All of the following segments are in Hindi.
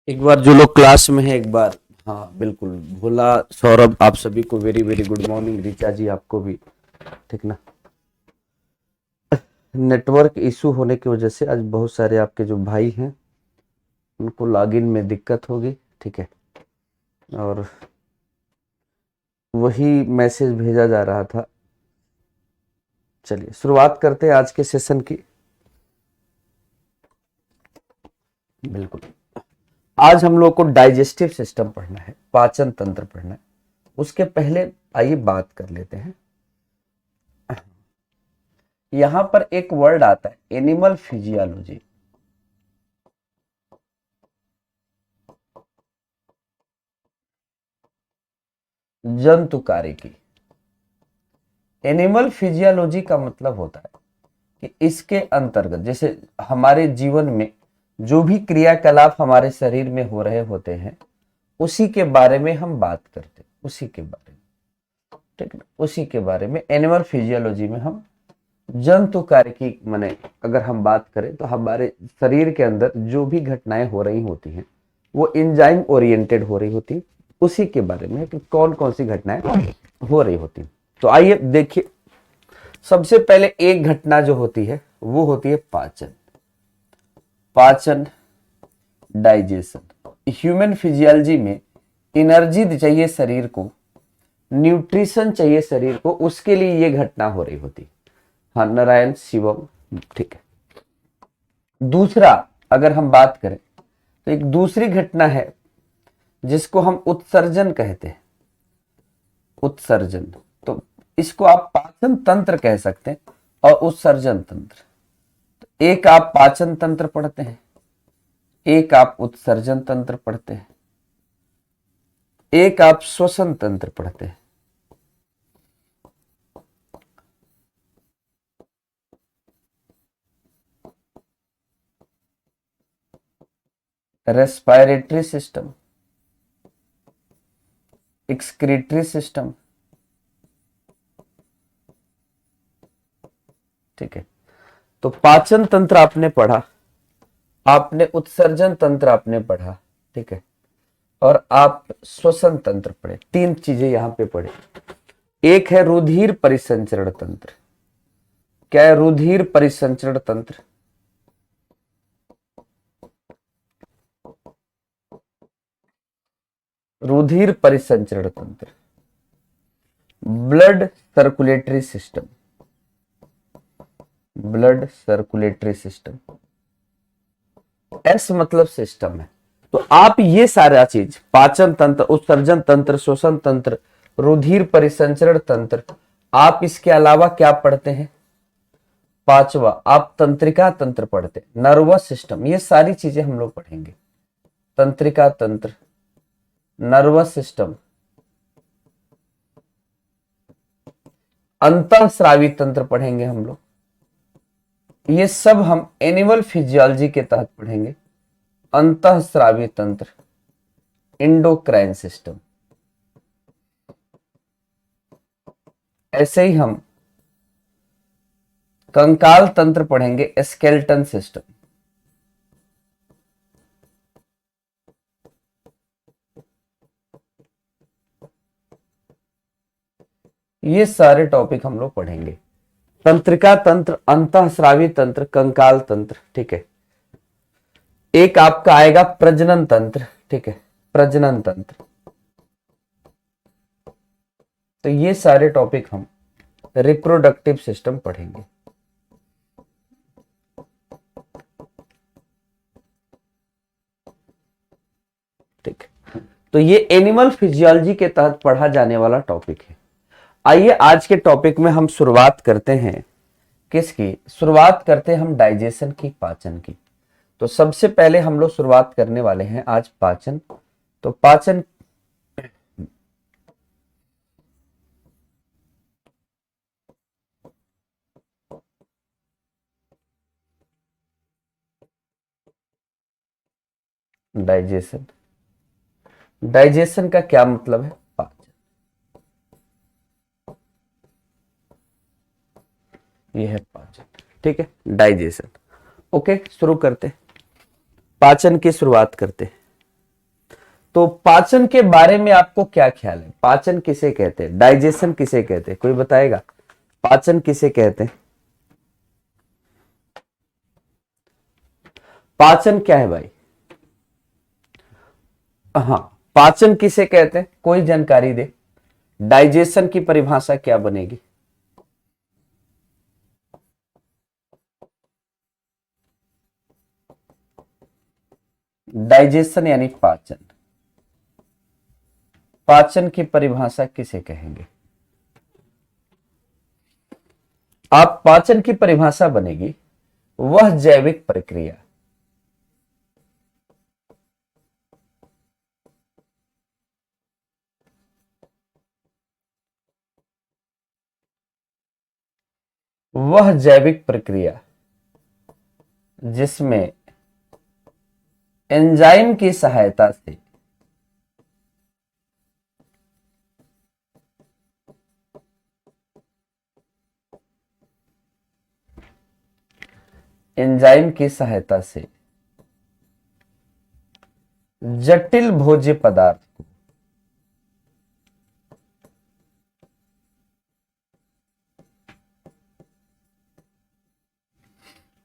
एक बार जो लोग क्लास में है एक बार। हाँ बिल्कुल। भोला, सौरभ, आप सभी को very very good morning. Richa ji आपको भी। ठीक ना। नेटवर्क इशू होने की वजह से आज बहुत सारे आपके जो भाई हैं उनको लॉगिन में दिक्कत होगी। ठीक है। और वही मैसेज भेजा जा रहा था। चलिए शुरुआत करते हैं आज के सेशन की। बिल्कुल। आज हम लोग को डाइजेस्टिव सिस्टम पढ़ना है, पाचन तंत्र पढ़ना है। उसके पहले आइए बात कर लेते हैं। यहां पर एक वर्ड आता है एनिमल फिजियोलॉजी। जंतु कार्यकी। एनिमल फिजियोलॉजी का मतलब होता है कि इसके अंतर्गत जैसे हमारे जीवन में जो भी क्रियाकलाप हमारे शरीर में हो रहे होते हैं उसी के बारे में हम बात करते हैं, उसी के बारे में। ठीक है। उसी के बारे में एनिमल फिजियोलॉजी में हम जंतु कार्य की माने अगर हम बात करें तो हमारे शरीर के अंदर जो भी घटनाएं हो रही होती हैं वो एंजाइम ओरिएंटेड हो रही होती, उसी के बारे में कि कौन कौन सी घटनाएं हो रही होती। तो आइए देखिए, सबसे पहले एक घटना जो होती है वो होती है पाचन। पाचन, डाइजेशन। ह्यूमन फिजियोलॉजी में एनर्जी चाहिए शरीर को, न्यूट्रिशन चाहिए शरीर को, उसके लिए ये घटना हो रही होती। हाँ, नारायण शिवम। ठीक है। दूसरा अगर हम बात करें तो एक दूसरी घटना है जिसको हम उत्सर्जन कहते हैं। उत्सर्जन, तो इसको आप पाचन तंत्र कह सकते हैं और उत्सर्जन तंत्र। तो एक आप पाचन तंत्र पढ़ते हैं, एक आप उत्सर्जन तंत्र पढ़ते हैं, एक आप श्वसन तंत्र पढ़ते हैं। Respiratory system, excretory system. ठीक है। तो पाचन तंत्र आपने पढ़ा, आपने उत्सर्जन तंत्र आपने पढ़ा। ठीक है। और आप श्वसन तंत्र पढ़े। तीन चीजें यहां पे पढ़े। एक है रुधिर परिसंचरण तंत्र। क्या है रुधिर परिसंचरण तंत्र? रुधिर परिसंचरण तंत्र। Blood circulatory system. Blood circulatory system. S मतलब सिस्टम है। तो आप ये सारा चीज पाचन तंत्र, उत्सर्जन तंत्र, श्वसन तंत्र, रुधिर परिसंचरण तंत्र, आप इसके अलावा क्या पढ़ते हैं? पांचवा आप तंत्रिका तंत्र पढ़ते हैं, नर्वस सिस्टम। ये सारी चीजें हम लोग पढ़ेंगे। तंत्रिका तंत्र, नर्वस सिस्टम, अंतःस्रावी तंत्र पढ़ेंगे हम लोग। ये सब हम एनिमल फिजियोलॉजी के तहत पढ़ेंगे। अंतःस्रावी तंत्र, इंडोक्राइन सिस्टम। ऐसे ही हम कंकाल तंत्र पढ़ेंगे, स्केलेटन सिस्टम। ये सारे टॉपिक हम लोग पढ़ेंगे। तंत्रिका तंत्र, अंतःस्रावी तंत्र, कंकाल तंत्र। ठीक है। एक आपका आएगा प्रजनन तंत्र। ठीक है, प्रजनन तंत्र। तो ये सारे टॉपिक हम रिप्रोडक्टिव सिस्टम पढ़ेंगे। ठीक है। तो ये एनिमल फिजियोलॉजी के तहत पढ़ा जाने वाला टॉपिक है। आइए आज के टॉपिक में हम शुरुआत करते हैं। किसकी शुरुआत करते हैं? हम डाइजेशन की, पाचन की। तो सबसे पहले हम लोग शुरुआत करने वाले हैं आज पाचन। तो पाचन डाइजेशन, डाइजेशन का क्या मतलब है? पाचन। यह है पाचन। ठीक है, डाइजेशन। ओके, शुरू करते हैं। पाचन की शुरुआत करते हैं। तो पाचन के बारे में आपको क्या ख्याल है? पाचन किसे कहते हैं? डाइजेशन किसे कहते हैं? कोई बताएगा पाचन किसे कहते हैं? पाचन क्या है भाई? हाँ, पाचन किसे कहते हैं? कोई जानकारी दे। डाइजेशन की परिभाषा क्या बनेगी? डाइजेशन यानी पाचन, पाचन की परिभाषा किसे कहेंगे? आप पाचन की परिभाषा बनेगी वह जैविक प्रक्रिया वह जैविक प्रक्रिया जिसमें एंजाइम की सहायता से एंजाइम की सहायता से जटिल भोज्य पदार्थ को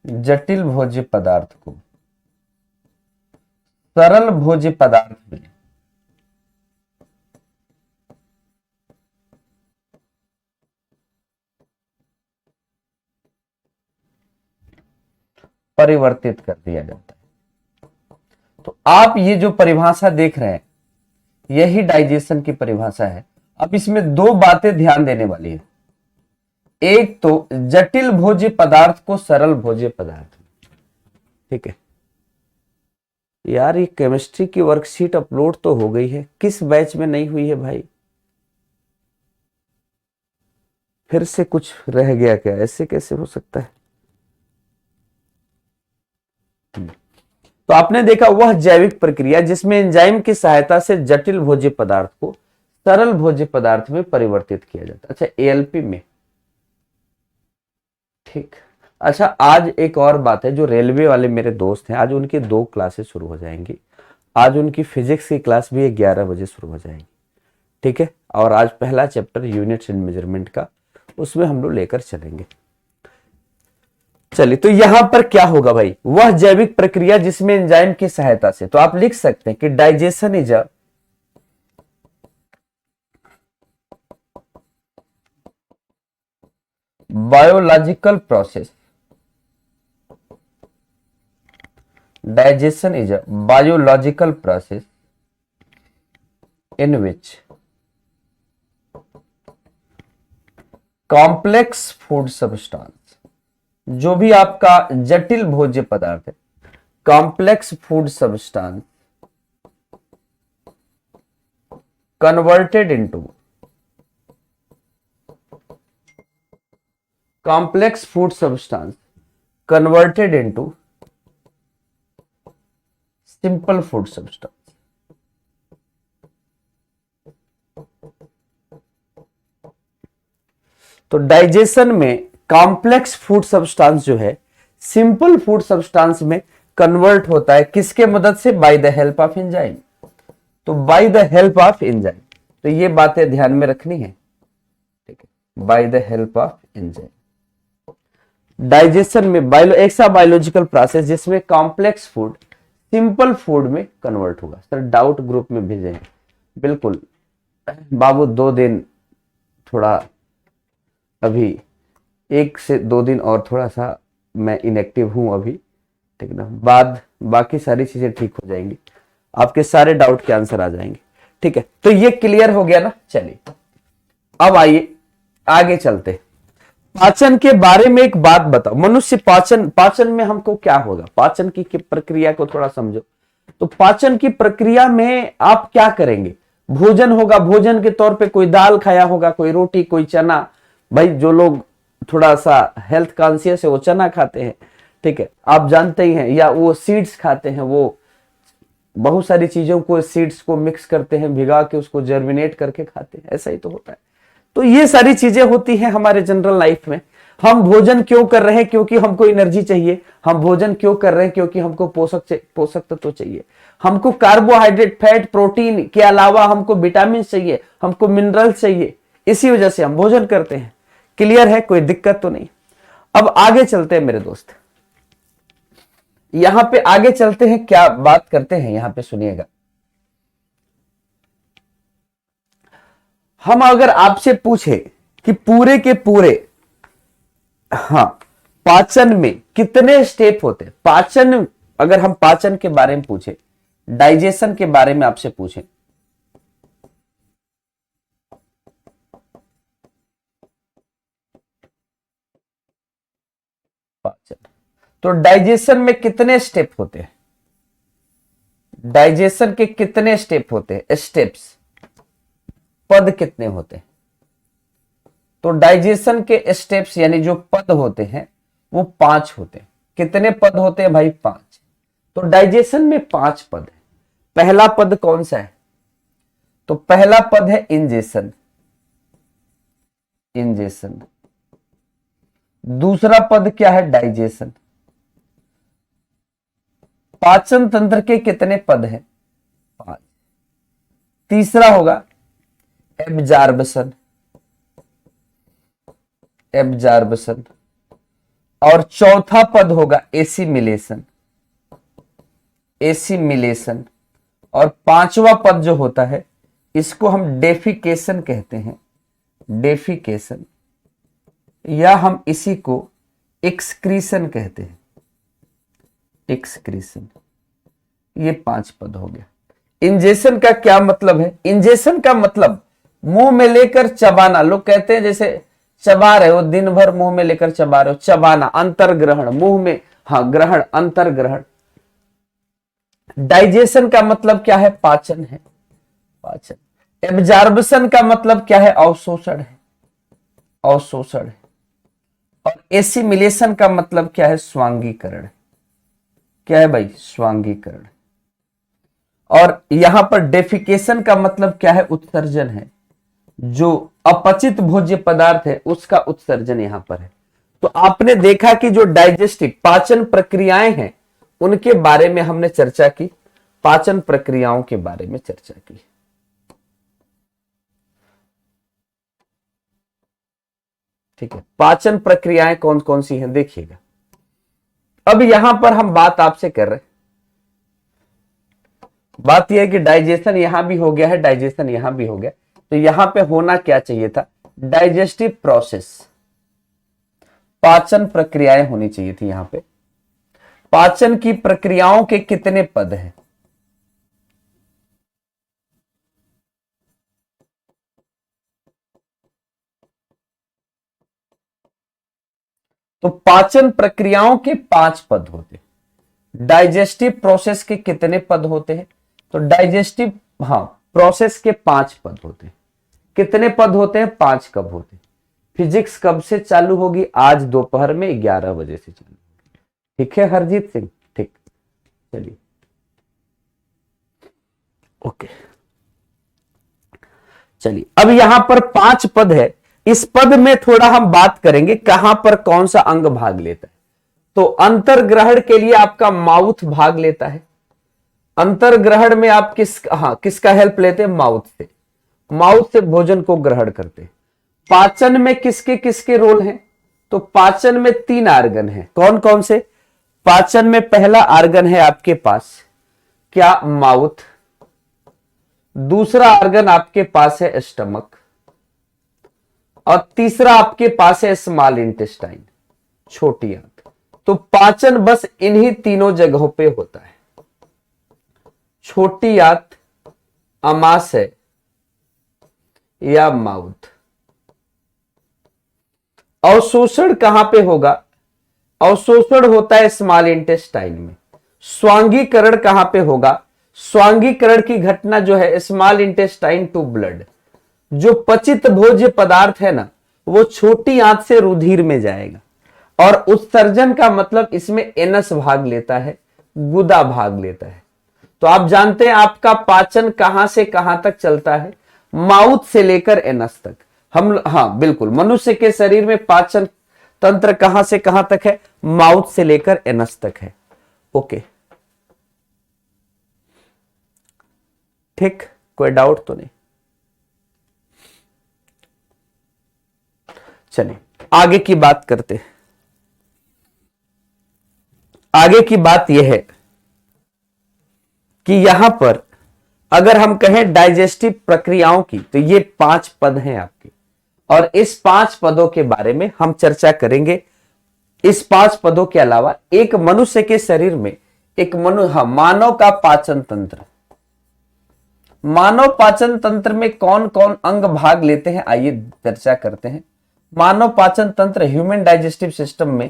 जटिल भोज्य पदार्थ को सरल भोज्य पदार्थ में परिवर्तित कर दिया जाता है। तो आप ये जो परिभाषा देख रहे हैं यही डाइजेशन की परिभाषा है। अब इसमें दो बातें ध्यान देने वाली है। एक तो जटिल भोज्य पदार्थ को सरल भोज्य पदार्थ, ठीक है यार। ये केमिस्ट्री की वर्कशीट अपलोड तो हो गई है, किस बैच में नहीं हुई है भाई? फिर से कुछ रह गया क्या? ऐसे कैसे हो सकता है? तो आपने देखा वह जैविक प्रक्रिया जिसमें एंजाइम की सहायता से जटिल भोज्य पदार्थ को सरल भोज्य पदार्थ में परिवर्तित किया जाता है। अच्छा, एएलपी में, ठीक। अच्छा, आज एक और बात है, जो रेलवे वाले मेरे दोस्त हैं, आज उनकी 2 क्लासेस शुरू हो जाएंगी। आज उनकी फिजिक्स की क्लास भी 11 बजे शुरू हो जाएगी, ठीक है। और आज पहला चैप्टर यूनिट्स एंड मेजरमेंट का, उसमें हम लोग लेकर चलेंगे। चलिए, तो यहां पर क्या होगा भाई? वह जैविक प्रक्रिया जिसमें एंजाइम की सहायता से, तो आप लिख सकते हैं कि digestion is a biological process. Digestion is a biological process in which complex food substance, जो भी आपका जटिल भोज्य पदार्थ है, complex food substance converted into complex food substance converted into simple food substance. तो डाइजेशन में कॉम्प्लेक्स फूड सब्सटेंस जो है सिंपल फूड सब्सटेंस में कन्वर्ट होता है, किसके मदद से? By the help of enzyme. तो by the help of enzyme, तो ये बातें ध्यान में रखनी है, ठीक है। By the help of enzyme, digestion में ऐसा बायोलॉजिकल प्रोसेस जिसमें कॉम्प्लेक्स फूड सिंपल फूड में कन्वर्ट होगा। सर डाउट ग्रुप में भेजेंगे, बिल्कुल बाबू। 2 दिन थोड़ा, अभी 1 से 2 दिन और थोड़ा सा मैं इनएक्टिव हूं अभी, ठीक ना। बाद बाकी सारी चीजें ठीक हो जाएंगी, आपके सारे डाउट के आंसर आ जाएंगे, ठीक है। तो ये क्लियर हो गया ना। चलिए अब आइए आगे चलते। पाचन के बारे में एक बात बताओ। मनुष्य पाचन में हमको क्या होगा? पाचन की प्रक्रिया को थोड़ा समझो। तो पाचन की प्रक्रिया में आप क्या करेंगे? भोजन होगा, भोजन के तौर पे कोई दाल खाया होगा, कोई रोटी, कोई चना। भाई जो लोग थोड़ा सा हेल्थ कॉन्शियस है वो चना खाते हैं, ठीक है, आप जानते ही हैं। या वो सीड्स खाते हैं, वो बहुत सारी चीजों को, सीड्स को मिक्स करते हैं, भिगा के उसको जर्मिनेट करके खाते हैं, ऐसा ही तो होता है। तो ये सारी चीजें होती हैं हमारे जनरल लाइफ में। हम भोजन क्यों कर रहे हैं? क्योंकि हमको एनर्जी चाहिए। हम भोजन क्यों कर रहे हैं? क्योंकि हमको पोषक तत्व चाहिए। हमको कार्बोहाइड्रेट, फैट, प्रोटीन के अलावा हमको विटामिन चाहिए, हमको मिनरल्स चाहिए। इसी वजह से हम भोजन करते हैं। क्लियर है? कोई दिक्कत तो नहीं। अब आगे चलते हैं मेरे दोस्त, यहां पे आगे चलते हैं, क्या बात करते हैं यहां पे सुनिएगा। हम अगर आपसे पूछे कि पूरे के पूरे, हाँ, पाचन में कितने स्टेप होते हैं, पाचन, अगर हम पाचन के बारे में पूछे, डाइजेशन के बारे में आपसे पूछें, पाचन, तो डाइजेशन में कितने स्टेप होते हैं? डाइजेशन के कितने स्टेप होते हैं? स्टेप्स, पद कितने होते हैं? तो डाइजेशन के स्टेप्स यानी जो पद होते हैं वो 5 होते हैं। कितने पद होते हैं भाई? 5। तो डाइजेशन में 5 पद है। पहला पद कौन सा है? तो पहला पद है इंजेशन। इंजेशन। दूसरा पद क्या है? डाइजेशन। पाचन तंत्र के कितने पद हैं? 5। तीसरा होगा एब्जॉर्प्शन। एब्जॉर्प्शन। और चौथा पद होगा एसिमिलेशन। एसिमिलेशन। और पांचवा पद जो होता है इसको हम डेफिकेशन कहते हैं। डेफिकेशन, या हम इसी को एक्सक्रीशन कहते हैं। एक्सक्रीशन। ये 5 पद हो गया। इंजेशन का क्या मतलब है? इंजेशन का मतलब मुंह में लेकर चबाना। लोग कहते हैं जैसे चबा रहे हो, दिन भर मुंह में लेकर चबा रहे हो, चबाना, अंतर्ग्रहण, मुंह में, हाँ, ग्रहण, अंतर्ग्रहण। डाइजेशन का मतलब क्या है? पाचन है, पाचन। एब्जॉर्प्शन का मतलब क्या है? अवशोषण है, अवशोषण है। और एसिमिलेशन का मतलब क्या है? स्वांगीकरण। क्या है भाई? स्वांगीकरण। और यहां पर डेफिकेशन का मतलब क्या है? उत्सर्जन है। जो अपचित भोज्य पदार्थ है उसका उत्सर्जन यहां पर है। तो आपने देखा कि जो डाइजेस्टिव पाचन प्रक्रियाएं हैं उनके बारे में हमने चर्चा की, पाचन प्रक्रियाओं के बारे में चर्चा की। ठीक है, पाचन प्रक्रियाएं कौन कौन सी हैं देखिएगा। अब यहां पर हम बात आपसे कर रहे हैं, बात यह है कि डाइजेशन यहां भी हो गया है, डाइजेशन यहां भी हो गया, तो यहां पे होना क्या चाहिए था? डाइजेस्टिव प्रोसेस, पाचन प्रक्रियाएं होनी चाहिए थी यहां पे। पाचन की प्रक्रियाओं के कितने पद हैं? तो पाचन प्रक्रियाओं के 5 पद होते हैं। डाइजेस्टिव प्रोसेस के कितने पद होते हैं? तो डाइजेस्टिव, हाँ, प्रोसेस के 5 पद होते हैं। कितने पद होते हैं? 5 कब होते हैं? फिजिक्स कब से चालू होगी? आज दोपहर में 11 बजे से चालू होगी। ठीक है हरजीत सिंह? ठीक, चलिए, ओके, चलिए। अब यहां पर 5 पद है। इस पद में थोड़ा हम बात करेंगे कहां पर कौन सा अंग भाग लेता है। तो अंतर्ग्रहण के लिए आपका माउथ भाग लेता है। अंतर्ग्रहण में आप किसका हेल्प लेते हैं? माउथ से। माउथ से भोजन को ग्रहण करते हैं। पाचन में किसके किसके रोल हैं? तो पाचन में 3 आर्गन हैं। कौन कौन से? पाचन में पहला आर्गन है आपके पास क्या? माउथ। दूसरा आर्गन आपके पास है स्टमक। और तीसरा आपके पास है स्मॉल इंटेस्टाइन, छोटी आंत। तो पाचन बस इन्हीं तीनों जगहों पे होता है। छोटी आंत, अमाशय या माउथ। अवशोषण कहां पे होगा? अवशोषण होता है स्मॉल इंटेस्टाइन में। स्वांगीकरण कहां पे होगा? स्वांगीकरण की घटना जो है स्मॉल इंटेस्टाइन टू ब्लड। जो पचित भोज्य पदार्थ है ना, वो छोटी आंत से रुधिर में जाएगा। और उत्सर्जन का मतलब इसमें एनस भाग लेता है, गुदा भाग लेता है। तो आप जानते हैं आपका पाचन कहां से कहां तक चलता है? माउथ से लेकर एनस तक। हाँ बिल्कुल, मनुष्य के शरीर में पाचन तंत्र कहां से कहां तक है? माउथ से लेकर एनस तक है। ओके, ठीक, कोई डाउट तो नहीं? चलिए आगे की बात करते हैं। आगे की बात यह है कि यहां पर अगर हम कहें डाइजेस्टिव प्रक्रियाओं की, तो ये 5 पद हैं आपके, और इस 5 पदों के बारे में हम चर्चा करेंगे। इस 5 पदों के अलावा एक मनुष्य के शरीर में एक मानव का पाचन तंत्र, मानव पाचन तंत्र में कौन कौन अंग भाग लेते हैं, आइए चर्चा करते हैं। मानव पाचन तंत्र, ह्यूमन डाइजेस्टिव सिस्टम में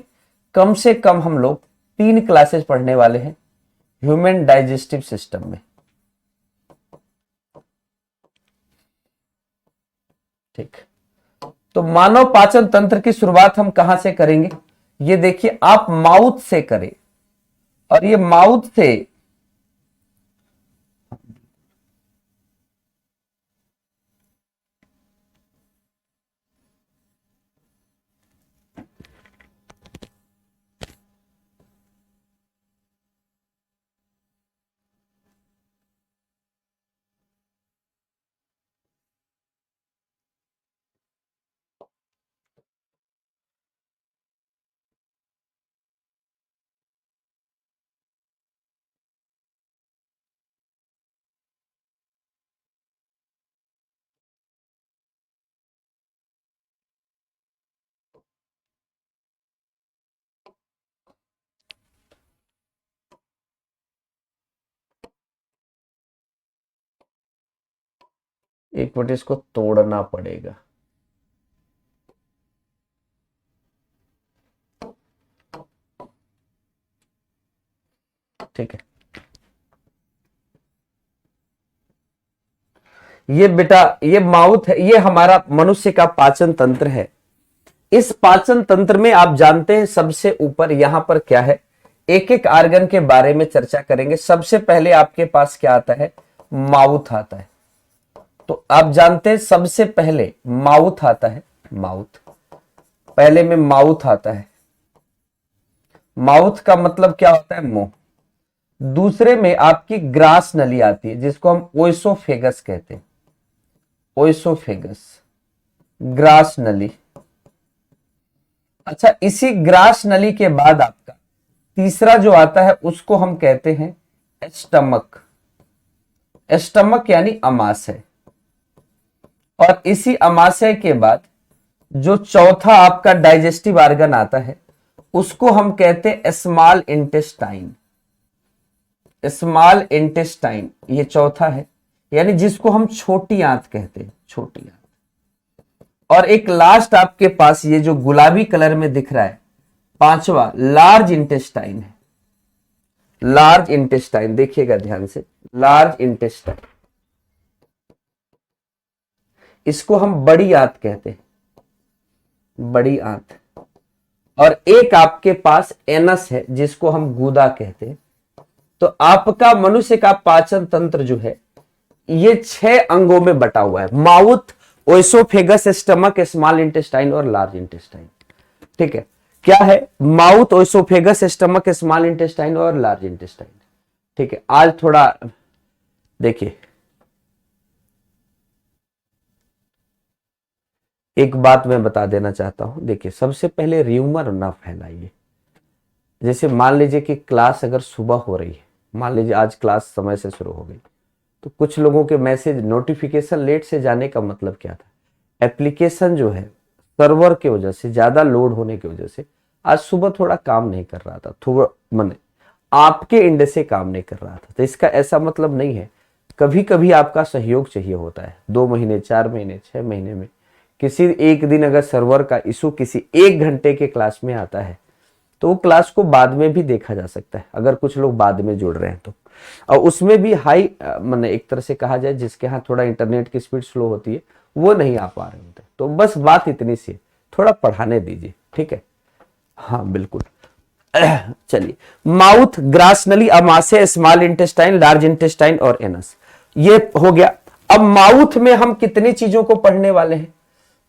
कम से कम हम लोग 3 क्लासेस पढ़ने वाले हैं ह्यूमन डाइजेस्टिव सिस्टम में। ठीक, तो मानव पाचन तंत्र की शुरुआत हम कहां से करेंगे? ये देखिए, आप माउथ से करें, और ये माउथ से एक मिनट, इसको तोड़ना पड़ेगा। ठीक है, ये बेटा, ये माउथ है, ये हमारा मनुष्य का पाचन तंत्र है। इस पाचन तंत्र में आप जानते हैं सबसे ऊपर यहां पर क्या है, एक एक आर्गन के बारे में चर्चा करेंगे। सबसे पहले आपके पास क्या आता है? माउथ आता है। तो आप जानते हैं सबसे पहले माउथ आता है, माउथ, पहले में माउथ आता है। माउथ का मतलब क्या होता है? मुंह। दूसरे में आपकी ग्रास नली आती है, जिसको हम ओइसोफेगस कहते हैं, ओइसोफेगस, ग्रास नली। अच्छा, इसी ग्रास नली के बाद आपका तीसरा जो आता है उसको हम कहते हैं स्टमक। स्टमक यानी अमाशय। और इसी अमाशय के बाद जो चौथा आपका डाइजेस्टिव आर्गन आता है उसको हम कहते हैं स्मॉल इंटेस्टाइन। स्मॉल इंटेस्टाइन ये चौथा है, यानी जिसको हम छोटी आंत कहते हैं, छोटी आंत। और एक लास्ट आपके पास ये जो गुलाबी कलर में दिख रहा है, पांचवा लार्ज इंटेस्टाइन है। लार्ज इंटेस्टाइन, देखिएगा ध्यान से, लार्ज इंटेस्टाइन, इसको हम बड़ी आंत कहते हैं, बड़ी आंत। और एक आपके पास एनस है जिसको हम गूदा कहते हैं। तो आपका मनुष्य का पाचन तंत्र जो है ये 6 अंगों में बटा हुआ है, mouth, oesophagus, stomach, small intestine और लार्ज इंटेस्टाइन। ठीक है, क्या है? Mouth, oesophagus, stomach, small intestine और लार्ज इंटेस्टाइन। ठीक है, आज थोड़ा देखिए, एक बात मैं बता देना चाहता हूं। देखिए, सबसे पहले र्यूमर ना फैलाइए। जैसे मान लीजिए कि क्लास अगर सुबह हो रही है, मान लीजिए आज क्लास समय से शुरू हो गई, तो कुछ लोगों के मैसेज नोटिफिकेशन लेट से जाने का मतलब क्या था? एप्लीकेशन जो है सर्वर की वजह से, ज्यादा लोड होने की वजह से आज सुबह थोड़ा काम नहीं कर रहा था, थोड़ा मैंने आपके एंड से काम नहीं कर रहा था। तो इसका ऐसा मतलब नहीं है, कभी कभी आपका सहयोग चाहिए होता है। 2 महीने, 4 महीने, 6 महीने में किसी एक दिन अगर सर्वर का इशू किसी 1 घंटे के क्लास में आता है तो वो क्लास को बाद में भी देखा जा सकता है, अगर कुछ लोग बाद में जुड़ रहे हैं तो। और उसमें भी हाई मैंने एक तरह से कहा जाए, जिसके यहाँ थोड़ा इंटरनेट की स्पीड स्लो होती है वो नहीं आ पा रहे होते। तो बस बात इतनी सी है, थोड़ा पढ़ाने दीजिए, ठीक है? हाँ बिल्कुल। चलिए, माउथ, ग्रास नली, अमाशय, स्मॉल इंटेस्टाइन, लार्ज इंटेस्टाइन और एनस, ये हो गया। अब माउथ में हम कितनी चीजों को पढ़ने वाले हैं?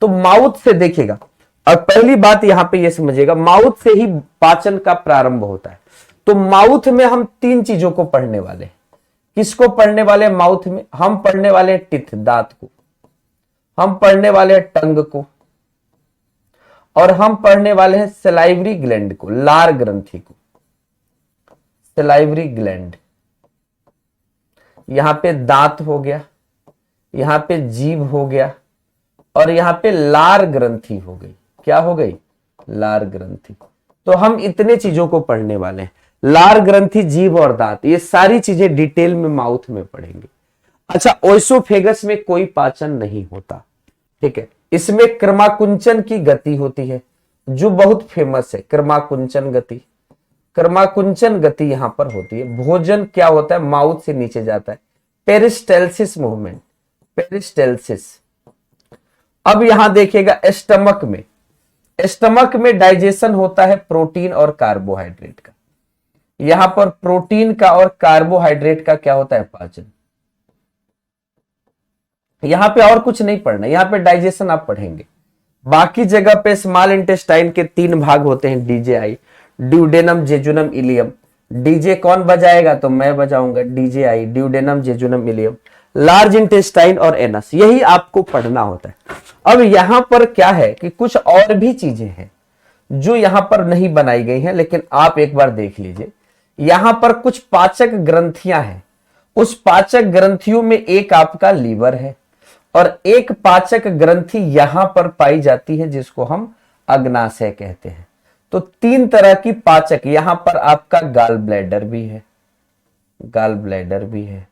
तो माउथ से देखिएगा, और पहली बात यहां पे ये समझिएगा, माउथ से ही पाचन का प्रारंभ होता है। तो माउथ में हम तीन चीजों को पढ़ने वाले हैं। किसको पढ़ने वाले हैं माउथ में? हम पढ़ने वाले हैं टिथ, दांत को, हम पढ़ने वाले हैं टंग को, और हम पढ़ने वाले हैं सलाइवरी ग्लैंड को, लार ग्रंथि को, सलाइवरी ग्लैंड। यहां पे दांत हो गया, यहां पे जीभ हो गया, और यहां पे लार ग्रंथि हो गई। क्या हो गई? लार ग्रंथि। तो हम इतने चीजों को पढ़ने वाले हैं, लार ग्रंथि, जीभ और दांत, ये सारी चीजें डिटेल में माउथ में पढ़ेंगे। अच्छा, ओएसोफेगस में कोई पाचन नहीं होता, ठीक है। इसमें क्रमाकुंचन की गति होती है जो बहुत फेमस है, क्रमाकुंचन गति। क्रमाकुंचन गति यहां पर होती है। भोजन क्या होता है? माउथ से नीचे जाता है, पेरिस्टेल्सिस मूवमेंट, पेरिस्टेल्सिस। अब यहां देखिएगा स्टमक में डाइजेशन होता है प्रोटीन और कार्बोहाइड्रेट का। यहां पर प्रोटीन का और कार्बोहाइड्रेट का क्या होता है? पाचन। यहां पे और कुछ नहीं पढ़ना, यहां पे डाइजेशन आप पढ़ेंगे। बाकी जगह पे स्मॉल इंटेस्टाइन के तीन भाग होते हैं, DJI, duodenum, jejunum, ileum. DJ कौन बजाएगा? तो मैं बजाऊंगा, DJI, duodenum, jejunum, ileum. Large intestine और एनस, यही आपको पढ़ना होता है। अब यहां पर क्या है कि कुछ और भी चीजें हैं जो यहां पर नहीं बनाई गई हैं, लेकिन आप एक बार देख लीजिए। यहां पर कुछ पाचक ग्रंथियां हैं। उस पाचक ग्रंथियों में एक आपका लीवर है, और एक पाचक ग्रंथि यहां पर पाई जाती है जिसको हम अग्नाशय कहते हैं। तो तीन तरह की पाचक, यहां पर आपका गाल ब्लैडर भी है, गाल ब्लैडर भी है।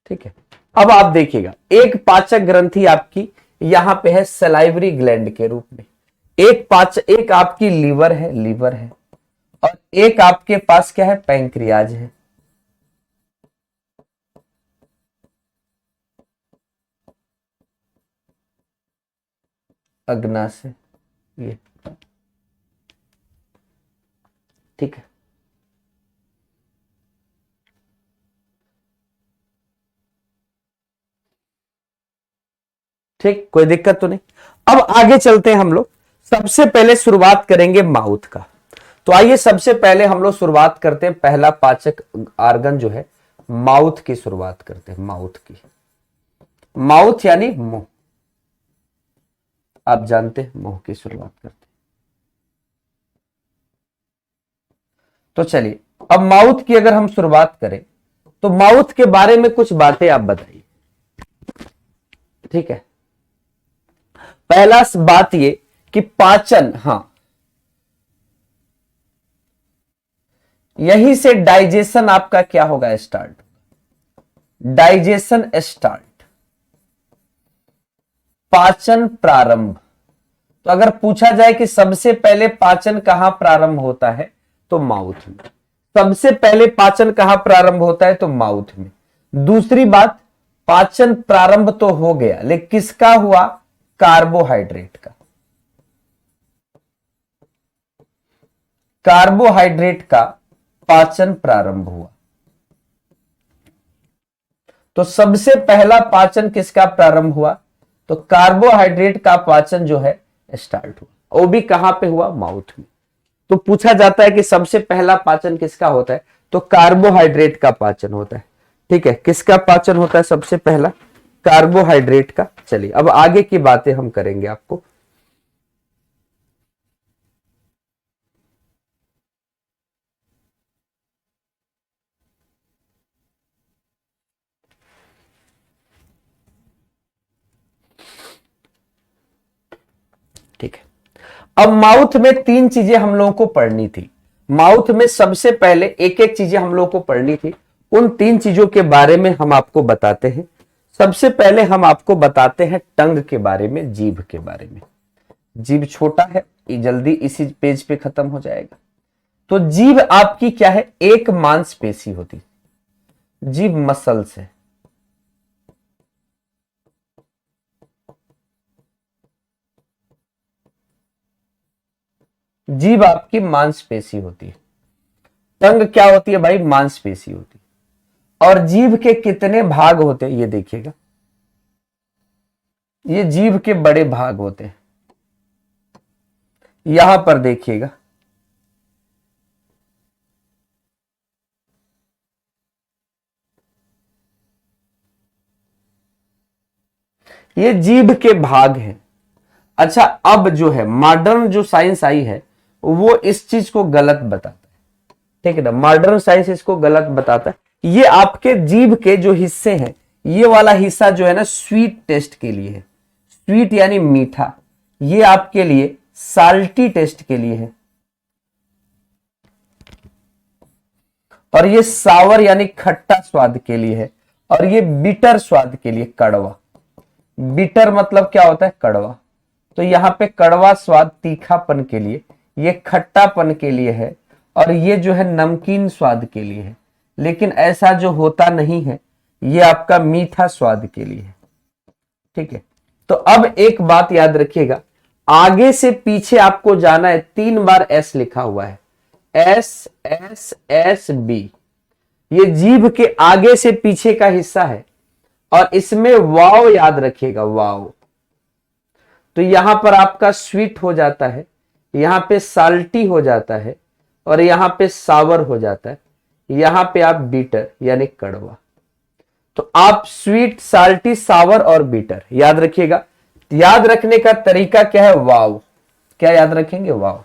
ठीक है। अब आप देखिएगा, एक पाचक ग्रंथि आपकी यहां पे है सलाइवरी ग्लैंड के रूप में, एक आपकी लीवर है, और एक आपके पास क्या है? पैंक्रियाज है। अग्नाशय, ये ठीक है। ठीक, कोई दिक्कत तो नहीं। अब आगे चलते हैं हम लोग। सबसे पहले शुरुआत करेंगे माउथ का। तो आइए सबसे पहले हम लोग शुरुआत करते हैं, पहला पाचक आर्गन जो है माउथ की शुरुआत करते हैं, माउथ की। माउथ यानी मुंह, आप जानते हैं मुंह की शुरुआत करते हैं। तो चलिए, अब माउथ की अगर हम शुरुआत करें तो माउथ के बारे में कुछ बातें आप बताइए, ठीक है। पहला बात ये कि पाचन, हां, यहीं से डाइजेशन आपका क्या होगा? स्टार्ट, डाइजेशन स्टार्ट, पाचन प्रारंभ। तो अगर पूछा जाए कि सबसे पहले पाचन कहां प्रारंभ होता है, तो माउथ में। सबसे पहले पाचन कहां प्रारंभ होता है? तो माउथ में। दूसरी बात, पाचन प्रारंभ तो हो गया, लेकिन किसका हुआ? कार्बोहाइड्रेट का। कार्बोहाइड्रेट का पाचन प्रारंभ हुआ। तो सबसे पहला पाचन किसका प्रारंभ हुआ? तो कार्बोहाइड्रेट का पाचन जो है स्टार्ट हुआ। वो भी कहां पे हुआ? माउथ में। तो पूछा जाता है कि सबसे पहला पाचन किसका होता है? तो कार्बोहाइड्रेट का पाचन होता है, ठीक है। किसका पाचन होता है सबसे पहला? कार्बोहाइड्रेट का। चलिए, अब आगे की बातें हम करेंगे आपको। ठीक है। अब माउथ में तीन चीजें हम लोगों को पढ़नी थी। माउथ में सबसे पहले एक एक चीजें हम लोगों को पढ़नी थी। उन तीन चीजों के बारे में हम आपको बताते हैं। सबसे पहले हम आपको बताते हैं टंग के बारे में, जीभ के बारे में। जीभ छोटा है, ये जल्दी इसी पेज पे खत्म हो जाएगा। तो जीभ आपकी क्या है? एक मांसपेशी होती है। जीभ मसल्स है। जीभ आपकी मांसपेशी होती है। टंग क्या होती है भाई? मांसपेशी होती है। और जीभ के कितने भाग होते हैं ये देखिएगा, ये जीभ के बड़े भाग होते हैं। यहां पर देखिएगा, ये जीभ के भाग हैं। अच्छा, अब जो है मॉडर्न जो साइंस आई है वो इस चीज को गलत बताता है, ठीक है ना, मॉडर्न साइंस इसको गलत बताता है। ये आपके जीभ के जो हिस्से हैं, ये वाला हिस्सा जो है ना स्वीट टेस्ट के लिए है, स्वीट यानी मीठा, ये आपके लिए साल्टी टेस्ट के लिए है, और ये सावर यानी खट्टा स्वाद के लिए है, और ये बिटर स्वाद के लिए, कड़वा। बिटर मतलब क्या होता है, कड़वा। तो यहां पे कड़वा स्वाद तीखापन के लिए, ये खट्टापन के लिए है, और ये जो है नमकीन स्वाद के लिए है। लेकिन ऐसा जो होता नहीं है, ये आपका मीठा स्वाद के लिए है, ठीक है। तो अब एक बात याद रखिएगा, आगे से पीछे आपको जाना है, 3 बार एस लिखा हुआ है, एस एस एस बी, ये जीभ के आगे से पीछे का हिस्सा है, और इसमें वाव याद रखिएगा, वाव। तो यहां पर आपका स्वीट हो जाता है, यहां पे साल्टी हो जाता है, और यहां पे सावर हो जाता है, यहां पे आप बीटर यानी कड़वा। तो आप स्वीट, साल्टी, सावर और बीटर याद रखिएगा। याद रखने का तरीका क्या है, वाव। क्या याद रखेंगे, वाव।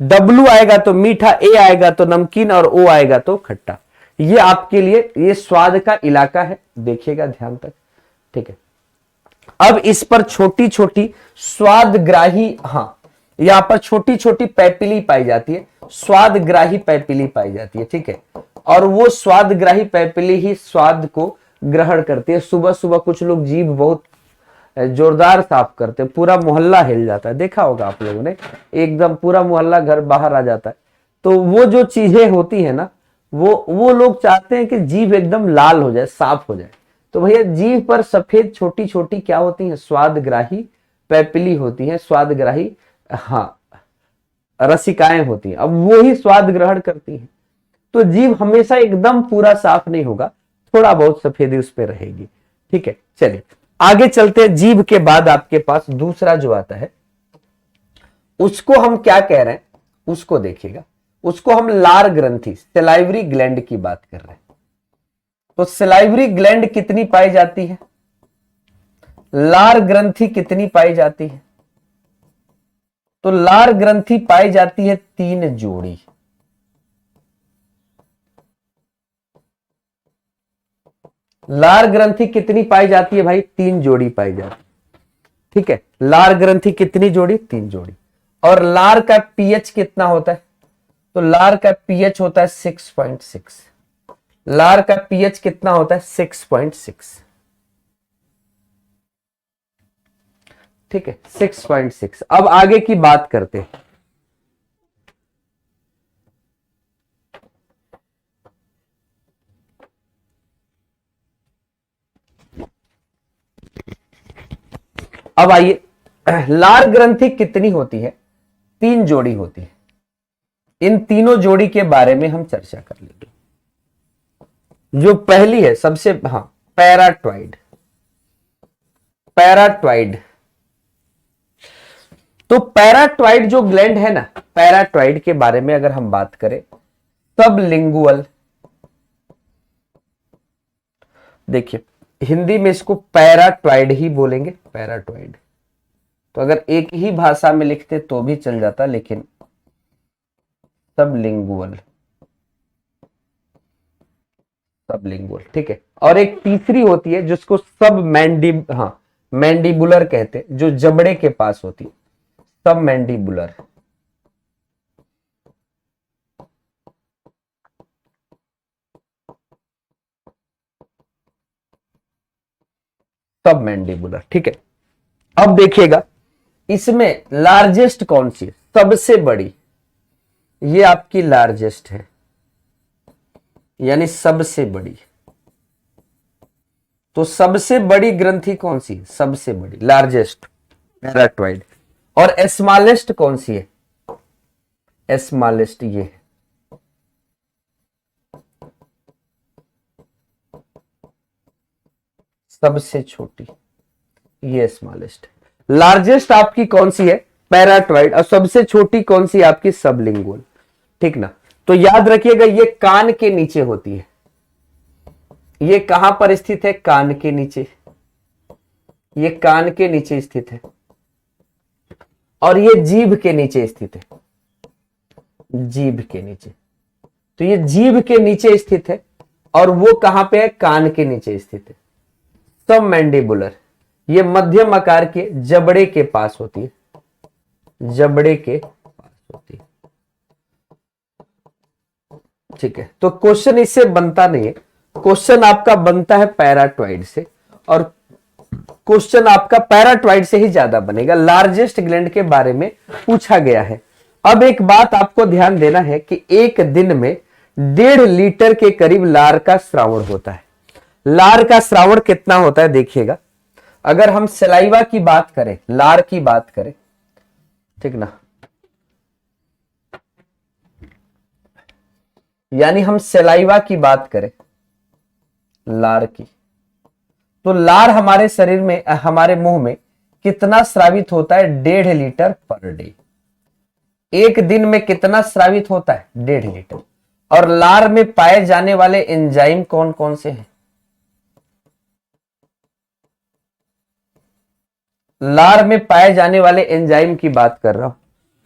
डब्लू आएगा तो मीठा, ए आएगा तो नमकीन, और ओ आएगा तो खट्टा। ये आपके लिए ये स्वाद का इलाका है, देखिएगा ध्यान तक, ठीक है। अब इस पर छोटी छोटी स्वादग्राही, हाँ, यहां पर छोटी छोटी पैपिली पाई जाती है, स्वादग्राही पैपिली पाई जाती है, ठीक है। और वो स्वादग्राही पैपिली ही स्वाद को ग्रहण करती है। सुबह सुबह कुछ लोग जीभ बहुत जोरदार साफ करते हैं, पूरा मोहल्ला हिल जाता है, देखा होगा आप लोगों ने, एकदम पूरा मोहल्ला घर बाहर आ जाता है। तो वो जो चीजें होती है ना, वो लोग चाहते हैं कि जीभ एकदम लाल हो जाए, साफ हो जाए। तो भैया जीभ पर सफेद छोटी छोटी क्या होती हैं, स्वादग्राही पैपिली होती हैं, स्वादग्राही, हाँ, रसिकाएं होती हैं। अब वो ही स्वाद ग्रहण करती हैं। तो जीभ हमेशा एकदम पूरा साफ नहीं होगा, थोड़ा बहुत सफेदी उस पर रहेगी, ठीक है। चलिए आगे चलते हैं। जीभ के बाद आपके पास दूसरा जो आता है, उसको हम क्या कह रहे हैं, उसको देखिएगा, उसको हम लार ग्रंथि, सलाइवरी ग्लैंड की बात कर रहे हैं। तो सलाइवरी ग्लैंड कितनी पाई जाती है, लार ग्रंथि कितनी पाई जाती है? तो लार ग्रंथि पाई जाती है 3 जोड़ी। लार ग्रंथि कितनी पाई जाती है भाई, 3 जोड़ी पाई जाती है, ठीक है। लार ग्रंथि कितनी जोड़ी, 3 जोड़ी। और लार का पीएच कितना होता है? तो लार का पीएच होता है 6.6। लार का पीएच कितना होता है, 6.6, ठीक है, 6.6। अब आगे की बात करते हैं। अब आइए, लार ग्रंथि कितनी होती है? 3 जोड़ी होती है। इन तीनों जोड़ी के बारे में हम चर्चा कर लेंगे। जो पहली है सबसे, हाँ, पैराट्रॉइड। पैराट्रॉइड, तो पैराट्रॉइड जो ग्लैंड है ना, पैराट्रॉइड के बारे में अगर हम बात करें, सबलिंगुअल, देखिए हिंदी में इसको पैराट्रॉइड ही बोलेंगे, पैराट्रॉइड। तो अगर एक ही भाषा में लिखते तो भी चल जाता, लेकिन सबलिंगुअल, सबलिंगुअल, ठीक है। और एक तीसरी होती है जिसको सब हाँ, मैंडिबुलर कहते हैं, जो जबड़े के पास होती है, सब मैंडिबुलर। सब मैंडिबुलर, ठीक है। अब देखिएगा इसमें लार्जेस्ट कौन सी है, सबसे बड़ी, ये आपकी लार्जेस्ट है, यानी सबसे बड़ी। तो सबसे बड़ी ग्रंथि कौन सी है, सबसे बड़ी, लार्जेस्ट, पैराट्रॉइड। और स्मॉलेस्ट कौन सी है, स्मॉलेस्ट ये है। सबसे छोटी, ये स्मॉलेस्ट। लार्जेस्ट आपकी कौन सी है? पैराट्रॉइड। और सबसे छोटी कौन सी आपकी? सबलिंगुअल। ठीक ना? तो याद रखिएगा ये कान के नीचे होती है। ये कहां पर स्थित है? कान के नीचे। ये कान के नीचे स्थित है और ये जीभ के नीचे स्थित है। जीभ के नीचे। तो ये जीभ के नीचे स्थित है और वो कहां पे है? कान के नीचे स्थित है। सब मैंडिबुलर, ये मध्यम आकार के जबड़े के पास होती है। जबड़े के पास होती है। ठीक है, तो क्वेश्चन इससे बनता नहीं है। क्वेश्चन आपका बनता है पैराट्रॉइड से, और क्वेश्चन आपका पैराट्रॉइड से ही ज्यादा बनेगा। लार्जेस्ट ग्लैंड के बारे में पूछा गया है। अब एक बात आपको ध्यान देना है कि एक दिन में 1.5 लीटर के करीब लार का श्रावण होता है। लार का श्रावण कितना होता है देखिएगा। अगर हम सलाइवा की बात करें, लार की बात करें, ठीक ना, यानी हम सलाइवा की बात करें लार की, तो लार हमारे शरीर में, हमारे मुंह में कितना स्रावित होता है? 1.5 लीटर पर डे। एक दिन में कितना स्रावित होता है? 1.5 लीटर। और लार में पाए जाने वाले एंजाइम कौन कौन से हैं? लार में पाए जाने वाले एंजाइम की बात कर रहा हूं।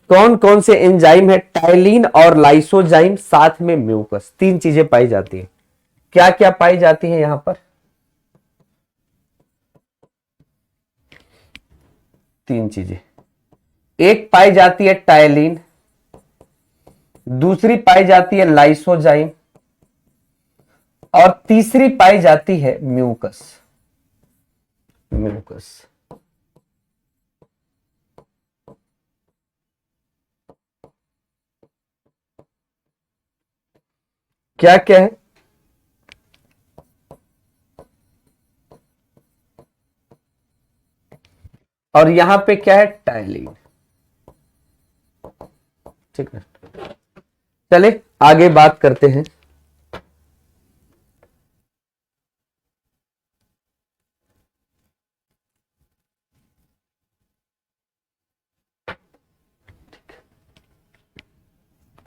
कौन कौन से एंजाइम है? टाइलिन और लाइसोजाइम, साथ में म्यूकस। 3 चीजें पाई जाती है। क्या क्या पाई जाती है यहां पर? 3 चीजें। एक पाई जाती है टाइलिन, दूसरी पाई जाती है लाइसोजाइम, और तीसरी पाई जाती है म्यूकस। म्यूकस क्या क्या है? और यहां पे क्या है? टाइलिन। ठीक है, चले आगे बात करते हैं।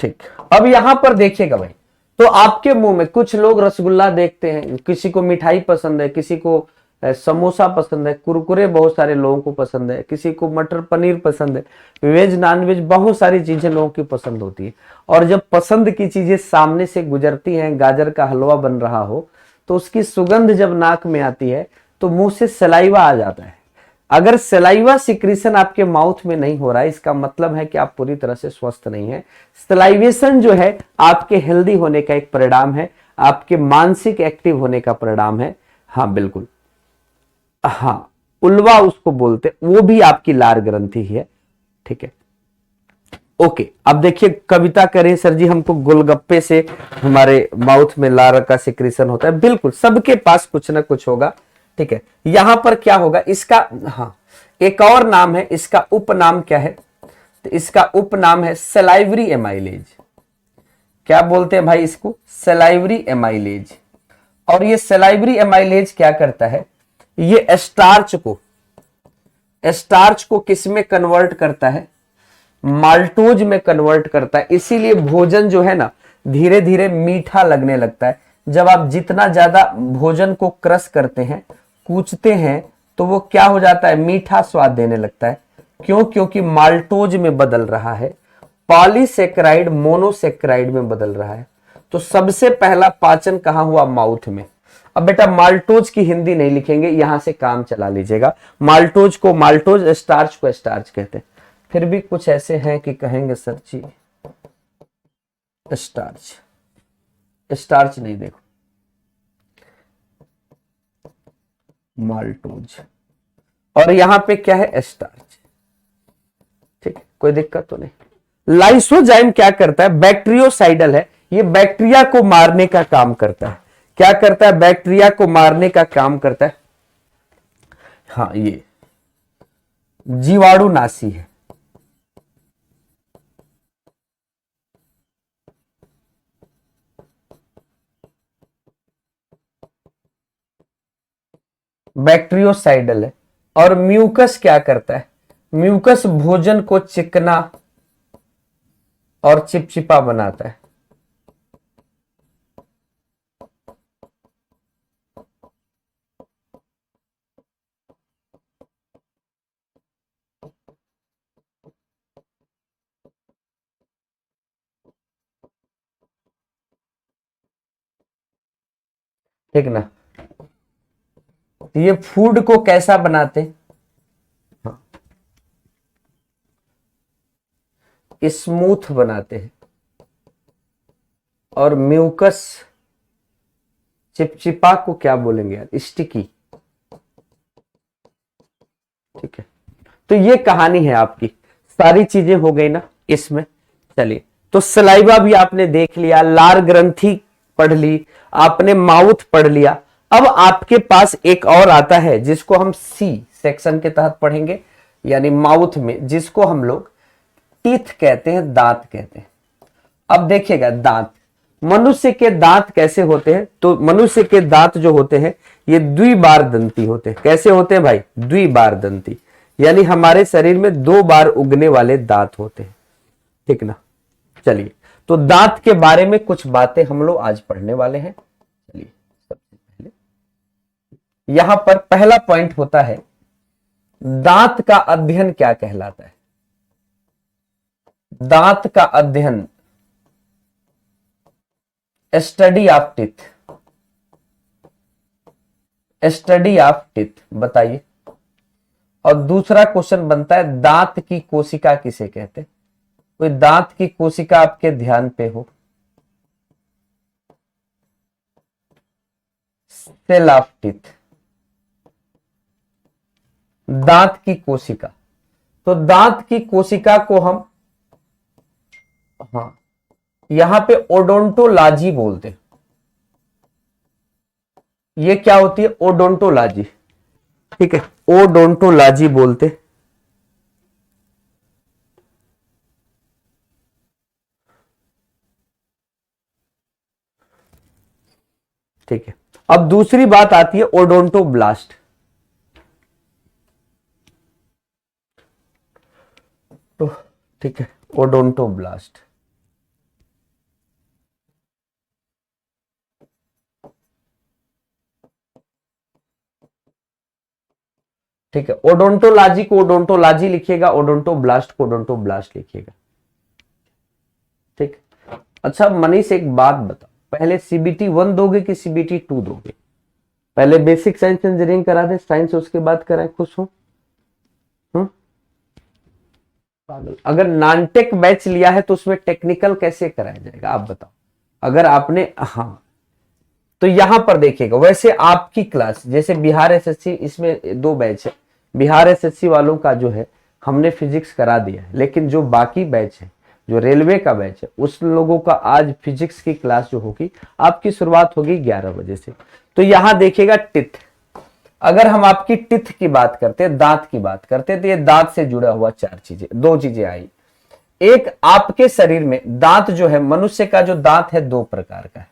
ठीक, अब यहां पर देखिएगा भाई, तो आपके मुंह में कुछ लोग रसगुल्ला देखते हैं, किसी को मिठाई पसंद है, किसी को समोसा पसंद है, कुरकुरे बहुत सारे लोगों को पसंद है, किसी को मटर पनीर पसंद है, वेज नॉन वेज बहुत सारी चीजें लोगों की पसंद होती है। और जब पसंद की चीजें सामने से गुजरती हैं, गाजर का हलवा बन रहा हो, तो उसकी सुगंध जब नाक में आती है तो मुंह से सलाइवा आ जाता है। अगर सलाइवा सिक्रीशन आपके माउथ में नहीं हो रहा है, इसका मतलब है कि आप पूरी तरह से स्वस्थ नहीं है। सलाइवेशन जो है आपके हेल्दी होने का एक परिणाम है, आपके मानसिक एक्टिव होने का परिणाम है। हाँ बिल्कुल, हाँ, उल्वा उसको बोलते, वो भी आपकी लार ग्रंथि ही है। ठीक है, ओके। अब देखिए, कविता करें सर जी, हमको गोलगप्पे से हमारे माउथ में लार का सिक्रीशन होता है। बिल्कुल, सबके पास कुछ ना कुछ होगा। ठीक है, यहां पर क्या होगा इसका? हाँ, एक और नाम है इसका, उपनाम क्या है? तो इसका उपनाम है सलाइवरी एमाइलेज। क्या बोलते हैं भाई इसको? Salivary amylase. और ये सलाइवरी एमाइलेज क्या करता है? ये स्टार्च को किस में कन्वर्ट करता है? माल्टोज में कन्वर्ट करता है। इसीलिए भोजन जो है ना, धीरे धीरे मीठा लगने लगता है। जब आप जितना ज्यादा भोजन को क्रश करते हैं, कूचते हैं, तो वो क्या हो जाता है? मीठा स्वाद देने लगता है। क्यों? क्योंकि माल्टोज में बदल रहा है, पॉलीसेक्राइड मोनोसेक्राइड में बदल रहा है। तो सबसे पहला पाचन कहां हुआ? माउथ में। अब बेटा माल्टोज की हिंदी नहीं लिखेंगे, यहां से काम चला लीजिएगा। माल्टोज को माल्टोज, स्टार्च को स्टार्च कहते हैं। फिर भी कुछ ऐसे हैं कि कहेंगे सर जी स्टार्च, स्टार्च नहीं, देखो माल्टोज, और यहां पे क्या है? स्टार्च। ठीक है, कोई दिक्कत तो नहीं। लाइसोजाइम क्या करता है? बैक्टीरियोसाइडल है, ये बैक्टीरिया को मारने का काम करता है। क्या करता है? बैक्टीरिया को मारने का काम करता है। हाँ, ये जीवाणुनाशी है। बैक्टीरियोसाइडल है। और म्यूकस क्या करता है? म्यूकस भोजन को चिकना और चिपचिपा बनाता है। ठीक ना? ये फूड को कैसा बनाते हैं? स्मूथ बनाते हैं। और म्यूकस चिपचिपा को क्या बोलेंगे यार? स्टिकी। ठीक है, तो ये कहानी है आपकी। सारी चीजें हो गई ना इसमें। चलिए, तो सलाइवा भी आपने देख लिया, लार ग्रंथि पढ़ ली आपने, माउथ पढ़ लिया। अब आपके पास एक और आता है जिसको हम सी सेक्शन के तहत पढ़ेंगे, यानी माउथ में, जिसको हम लोग टीथ कहते हैं, दांत कहते हैं। अब देखिएगा, दांत, मनुष्य के दांत कैसे होते हैं? तो मनुष्य के दांत जो होते हैं ये द्विबार दंती होते हैं। कैसे होते हैं भाई? द्विबार दंती, यानी हमारे शरीर में 2 बार उगने वाले दांत होते हैं। ठीक ना? चलिए, तो दांत के बारे में कुछ बातें हम लोग आज पढ़ने वाले हैं। चलिए, सबसे पहले यहां पर पहला पॉइंट होता है, दांत का अध्ययन क्या कहलाता है? दांत का अध्ययन study of teeth. Study of teeth, बताइए। और दूसरा क्वेश्चन बनता है, दांत की कोशिका किसे कहते हैं? कोई दांत की कोशिका आपके ध्यान पे हो? सेल ऑफ टीथ, दांत की कोशिका। तो दांत की कोशिका को हम, हाँ, यहां पे ओडोंटोलॉजी बोलते हैं। ये क्या होती है? ओडोंटोलॉजी। ठीक है, ओडोंटोलॉजी बोलते। ठीक है, अब दूसरी बात आती है ओडोंटोब्लास्ट। तो ठीक है, ओडोंटोब्लास्ट। ठीक है, ओडोंटोलॉजी को ओडोंटोलॉजी लिखिएगा, ओडोंटोब्लास्ट को ओडोंटोब्लास्ट लिखिएगा। ठीक। अच्छा मनीष, एक बात बताओ, पहले सीबीटी 1 दोगे कि सीबीटी 2 दोगे? पहले बेसिक साइंस इंजीनियरिंग करा दे, साइंस उसके बाद कराए, खुश हो? पागल। अगर नॉनटेक बैच लिया है तो उसमें टेक्निकल कैसे कराया जाएगा, आप बताओ। अगर आपने, हाँ, तो यहां पर देखिएगा, वैसे आपकी क्लास जैसे बिहार एसएससी, इसमें 2 बैच है। बिहार एसएससी वालों का जो है हमने फिजिक्स करा दिया है, लेकिन जो बाकी बैच है, जो रेलवे का बैच है, उस लोगों का आज फिजिक्स की क्लास जो होगी, आपकी शुरुआत होगी 11 बजे से। तो यहां देखिएगा टिथ। अगर हम आपकी टिथ की बात करते हैं, दांत की बात करते हैं, तो ये दांत से जुड़ा हुआ 4 चीजें, 2 चीजें आई। एक, आपके शरीर में दांत जो है, मनुष्य का जो दांत है 2 प्रकार का है।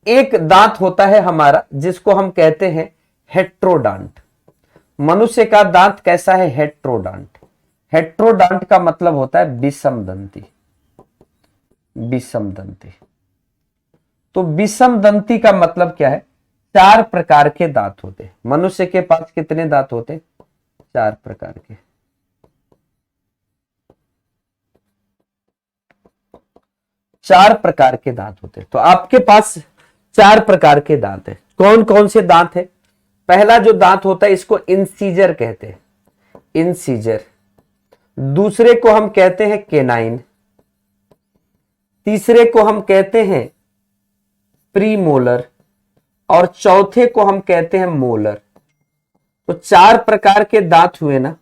एक दांत होता है हमारा जिसको हम कहते हैं हेट्रोडांट। मनुष्य का दांत कैसा है? हेट्रोडांट। हेट्रोडांट का मतलब होता है विषम दंती। विषम दंती। तो विषम दंती का मतलब क्या है? 4 प्रकार के दांत होते हैं। मनुष्य के पास कितने दांत होते हैं? 4 प्रकार के। 4 प्रकार के दांत होते हैं। तो आपके पास 4 प्रकार के दांत है। कौन कौन से दांत है? पहला जो दांत होता है इसको इंसीजर कहते हैं, इंसीजर। दूसरे को हम कहते हैं केनाइन। तीसरे को हम कहते हैं प्रीमोलर। और चौथे को हम कहते हैं मोलर। तो 4 प्रकार के दांत हुए ना।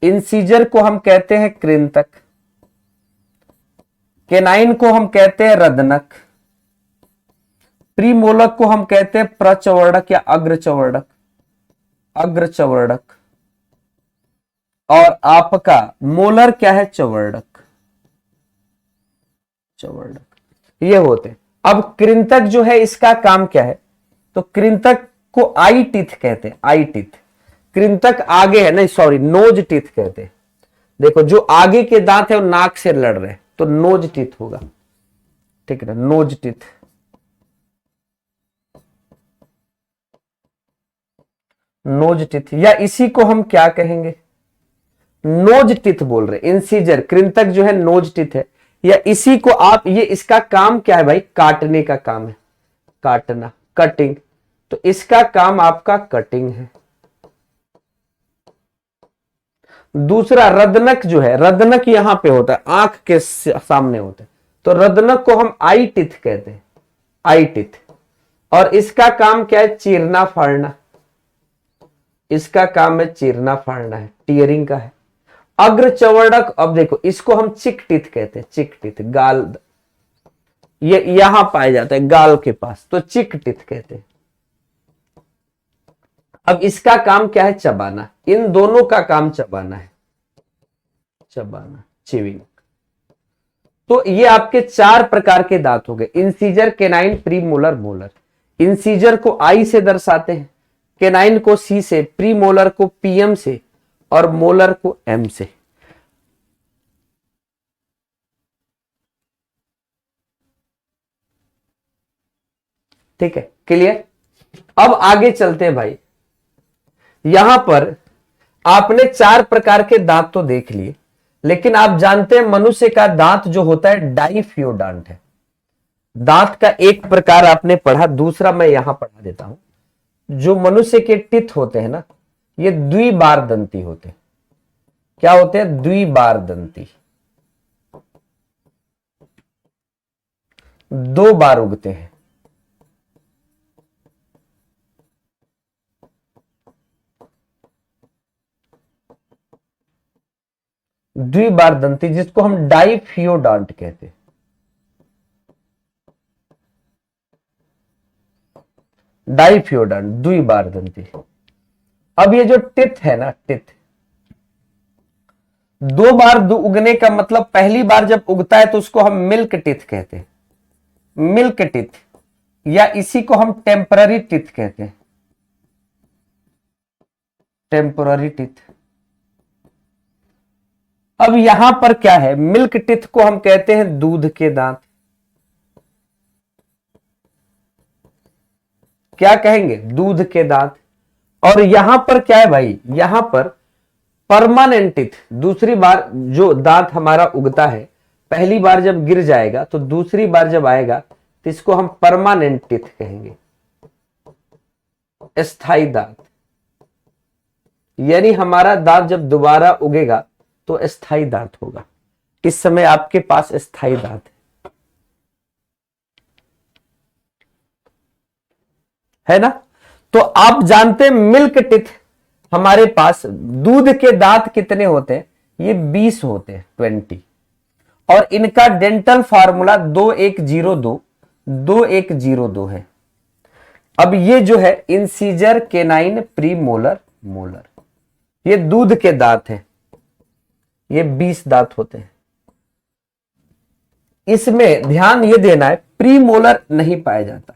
इंसीजर को हम कहते हैं कृंतक, केनाइन को हम कहते हैं रदनक, प्रीमोलक को हम कहते हैं प्रचवर्णक या अग्रचवर्णक, अग्रचवर्णक। और आपका मोलर क्या है? चवर्णक, चवर्णक। ये होते। अब कृंतक जो है इसका काम क्या है? तो कृंतक को आई टीथ कहते हैं, आई टीथ। कृंतक आगे है, नहीं सॉरी, नोज टीथ कहते हैं। देखो जो आगे के दांत है वो नाक से लड़ रहे हैं, तो नोज टीथ होगा, ठीक है ना, नोज टीथ। नोज टीथ, या इसी को हम क्या कहेंगे, नोज टिथ बोल रहे, इंसीजर, कृंतक जो है नोज टिथ है, या इसी को आप, ये इसका काम क्या है भाई, काटने का काम है, काटना, कटिंग, तो इसका काम आपका कटिंग है। दूसरा रदनक जो है, रदनक यहां पे होता है, आंख के सामने होता है, तो रदनक को हम आई टिथ कहते हैं, आई टिथ। और इसका काम क्या है, चीरना फाड़ना, इसका काम है चीरना फाड़ना है, टीयरिंग का है। अग्र चवर्णक, अब देखो इसको हम चिक टीथ कहते हैं, चिक टीथ, गाल, ये यहां पाया जाता है गाल के पास, तो चिक टीथ कहते हैं। अब इसका काम क्या है, चबाना, इन दोनों का काम चबाना है, चबाना, चिविंग। तो ये आपके 4 प्रकार के दांत हो गए, incisor, canine, pre molar, molar. Incisor को आई से दर्शाते हैं, केनाइन को सी से, प्री मोलर को पीएम से, और मोलर को एम से। ठीक है, क्लियर। अब आगे चलते हैं भाई, यहां पर आपने 4 प्रकार के दांत तो देख लिए, लेकिन आप जानते हैं मनुष्य का दांत जो होता है डाइफियोडांट है। दांत का एक प्रकार आपने पढ़ा, दूसरा मैं यहां पढ़ा देता हूं। जो मनुष्य के टिथ होते हैं ना, ये द्विबार दंती होते हैं। क्या होते हैं, द्विबार दंती, 2 बार उगते हैं। द्विबार दंती, जिसको हम डाइफियोडांट कहते हैं, डाइफियोडांट, द्विबार दंती। अब ये जो टिथ है ना, टिथ 2 बार उगने का मतलब, पहली बार जब उगता है तो उसको हम मिल्क टिथ कहते हैं, मिल्क टिथ, या इसी को हम टेम्पररी टिथ कहते हैं, टेम्पररी टिथ। अब यहां पर क्या है, मिल्क टिथ को हम कहते हैं दूध के दांत। क्या कहेंगे, दूध के दांत। और यहां पर क्या है भाई, यहां पर परमानेंट टिथ, दूसरी बार जो दांत हमारा उगता है, पहली बार जब गिर जाएगा तो दूसरी बार जब आएगा तो इसको हम परमानेंट टिथ कहेंगे, स्थायी दांत। यानी हमारा दांत जब दोबारा उगेगा तो स्थायी दांत होगा। इस समय आपके पास स्थायी दांत है ना। तो आप जानते हैं मिल्क टिथ हमारे पास, दूध के दांत कितने होते हैं, ये 20 होते हैं, 20। और इनका डेंटल फार्मूला 2102, 2102 है। अब ये जो है incisor, canine, pre molar, molar, ये दूध के दांत हैं, ये 20 दांत होते हैं। इसमें ध्यान ये देना है, प्री मोलर नहीं पाया जाता,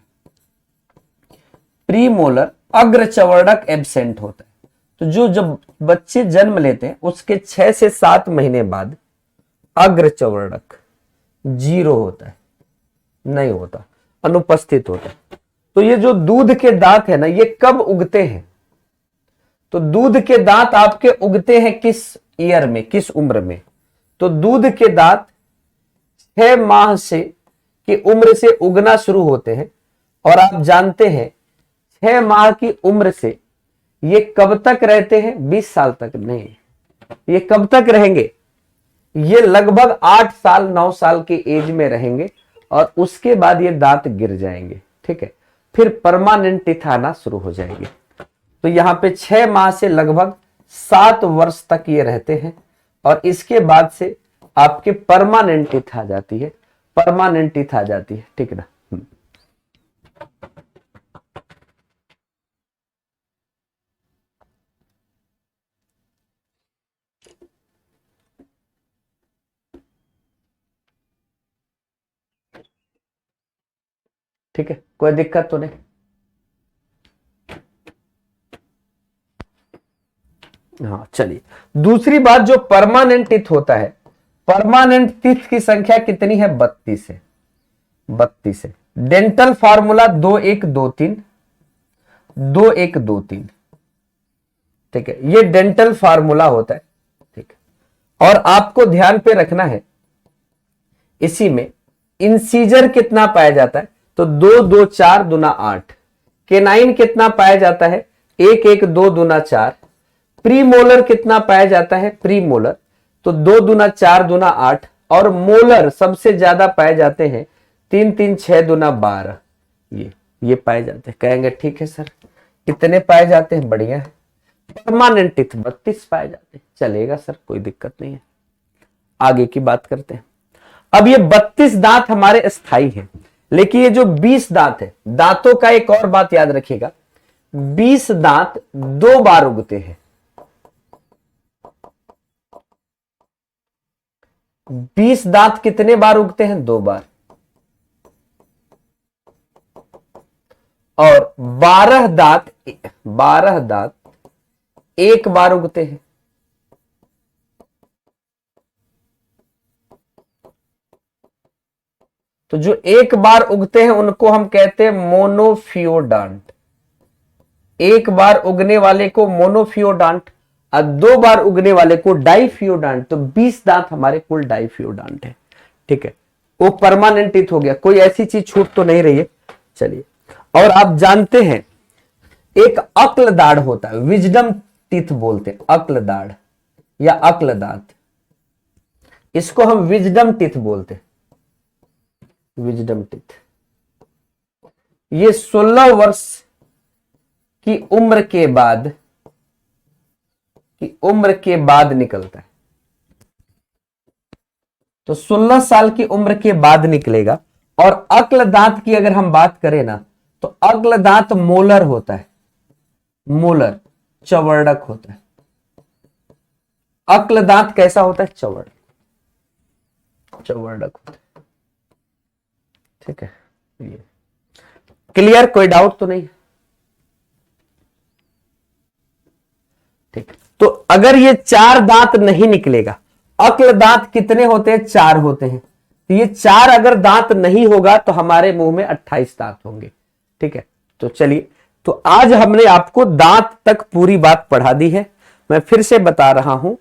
प्री मोलर अग्रचवर्णक एब्सेंट होता है। तो जो जब बच्चे जन्म लेते हैं उसके 6 से 7 महीने बाद अग्रचवर्णक 0 होता है, नहीं होता, अनुपस्थित होता है। तो ये जो दूध के दांत है ना, ये कब उगते हैं, तो दूध के दांत आपके उगते हैं किस ईयर में, किस उम्र में, तो दूध के दांत 6 माह से की उम्र से उगना शुरू होते हैं। और आप जानते हैं 6 माह की उम्र से ये कब तक रहते हैं, 20 साल तक नहीं, ये कब तक रहेंगे, ये लगभग 8 साल 9 साल की एज में रहेंगे, और उसके बाद ये दांत गिर जाएंगे। ठीक है, फिर परमानेंट टीथ आना शुरू हो जाएंगे। तो यहां पे 6 माह से लगभग 7 वर्ष तक ये रहते हैं, और इसके बाद से आपके परमानेंट टीथ आ जाती है, परमानेंट टीथ आ जाती है। ठीक ना, ठीक है, कोई दिक्कत तो नहीं। हाँ चलिए, दूसरी बात, जो परमानेंट टिथ होता है, परमानेंट टिथ की संख्या कितनी है? 32 है। 32 है। डेंटल फार्मूला 2123, 2123, ठीक है, ये डेंटल फार्मूला होता है, ठीक है। और आपको ध्यान पे रखना है, इसी में इंसीजर कितना पाया जाता है? तो 2 2 4 दूना 8। केनाइन कितना पाया जाता है? 1 1 2 दूना 4। प्रीमोलर कितना पाया जाता है? प्रीमोलर तो 2 दूना 4 दूना 8। और मोलर सबसे ज्यादा पाए जाते हैं 3 3 6 दूना 12। ये पाए जाते हैं। कहेंगे ठीक है सर, कितने पाए जाते हैं? बढ़िया है। परमानेंट टिथ 32 पाए जाते हैं। चलेगा सर, कोई दिक्कत नहीं है। आगे की बात करते हैं। अब ये 32 दांत हमारे स्थायी हैं, लेकिन ये जो 20 दांत है, दांतों का एक और बात याद रखिएगा, 20 दांत 2 बार उगते हैं। 20 दांत कितने बार उगते हैं? 2 बार। और 12 दांत 1 बार उगते हैं। तो जो 1 बार उगते हैं उनको हम कहते हैं मोनोफियोडांट। 1 बार उगने वाले को मोनोफियोडांट और 2 बार उगने वाले को डाइफियोडांट। तो 20 दांत हमारे कुल डाइफियोडांट है, ठीक है। वो परमानेंट टिथ हो गया, कोई ऐसी चीज छूट तो नहीं रही है। चलिए, और आप जानते हैं एक अक्ल दाढ़ होता है, विजडम टिथ बोलते हैं, अक्ल दाढ़ या अक्ल दांत, इसको हम विजडम टिथ बोलते हैं, विजडम टिथ। ये 16 वर्ष की उम्र के बाद निकलता है। तो 16 साल की उम्र के बाद निकलेगा। और अक्ल दांत की अगर हम बात करें ना, तो अक्ल दांत मोलर होता है, मोलर चवर्णक होता है। अक्ल दांत कैसा होता है? चवर्णक होता है, ठीक है। ये क्लियर, कोई डाउट तो नहीं? ठीक। तो अगर ये 4 दांत नहीं निकलेगा, अक्ल दांत कितने होते हैं? 4 होते हैं। तो ये 4 अगर दांत नहीं होगा तो हमारे मुंह में 28 दांत होंगे, ठीक है। तो चलिए, तो आज हमने आपको दांत तक पूरी बात पढ़ा दी है। मैं फिर से बता रहा हूं,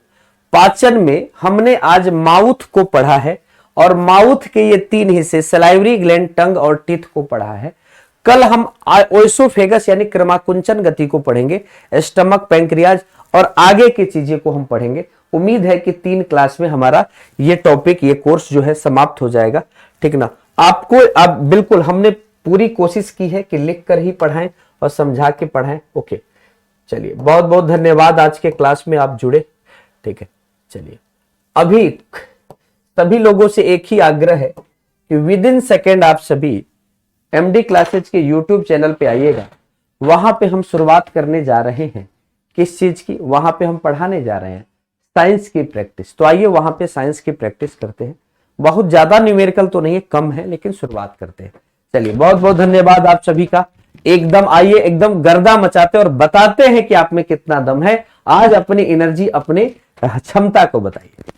पाचन में हमने आज माउथ को पढ़ा है, और माउथ के ये 3 हिस्से सलाइवरी ग्लैंड, टंग और टीथ को पढ़ा है। कल हम ओएसोफेगस यानी क्रमाकुंचन गति को पढ़ेंगे, स्टमक, पैंक्रियाज और आगे की चीजें को हम पढ़ेंगे। उम्मीद है कि 3 क्लास में हमारा ये टॉपिक, ये कोर्स जो है समाप्त हो जाएगा, ठीक ना। आपको अब बिल्कुल हमने पूरी कोशिश की है कि लिख कर ही पढ़ाएं और समझा के पढ़ाएं। ओके, चलिए, बहुत बहुत धन्यवाद, आज के क्लास में आप जुड़े, ठीक है। चलिए, अभी सभी लोगों से एक ही आग्रह है कि विद इन सेकेंड आप सभी एमडी क्लासेज के यूट्यूब चैनल पे आइएगा। वहां पे हम शुरुआत करने जा रहे हैं किस चीज की? वहां पे हम पढ़ाने जा रहे हैं साइंस की प्रैक्टिस। तो आइए वहां पे साइंस की प्रैक्टिस करते हैं। बहुत ज्यादा न्यूमेरिकल तो नहीं है, कम है, लेकिन शुरुआत करते हैं। चलिए, बहुत बहुत धन्यवाद आप सभी का। एकदम आइए, एकदम गर्दा मचाते और बताते हैं कि आप में कितना दम है। आज अपनी एनर्जी, अपने क्षमता को बताइए।